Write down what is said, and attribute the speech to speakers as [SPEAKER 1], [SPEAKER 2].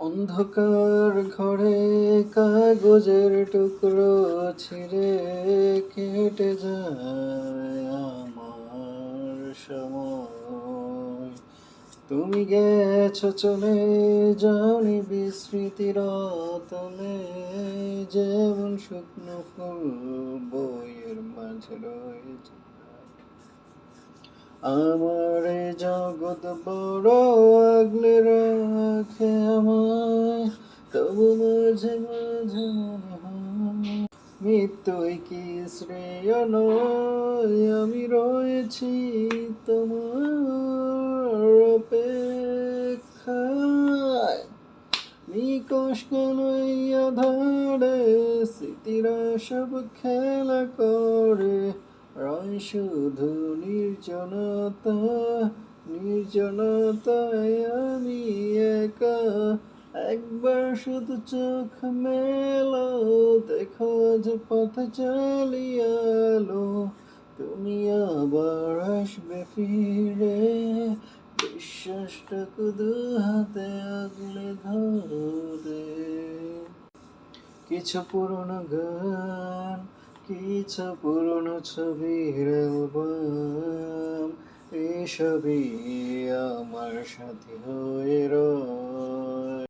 [SPEAKER 1] অন্ধকার ঘরে কাগজের টুকরো ছিঁড়ে কেটে যায় আমার সময়। তুমি গেছো চলে, যাওনি বিস্মৃতির অতলে, যেমন শুকনো ফুল বইয়ের মাঝে রয়েছে। আমার এ জগৎ বড় আগলে রাখে আমায়, তবু মাঝে মাঝে মনে হয় মৃত্যুই কি শ্রেয় নয়। আমি রয়েছি তোমার অপেক্ষায়, নিকশ কেন এই আঁধারে, স্মৃতিরা সব খেলা করে, রয় শুধু নির্জনতা। নির্জনতায় আমি একা, একবার শুধু চোখ মেলো, দেখো আজ পথ চালিয়ে এলো। তুমি আবার আসবে ফিরে, বিশ্বাসটুকু দু হাতে আগলে ধরে। কিছু পুরনো গান, কিছু পুরনো ছবির অ্যালবাম, এসবই আমার সাথী হয়ে রয়।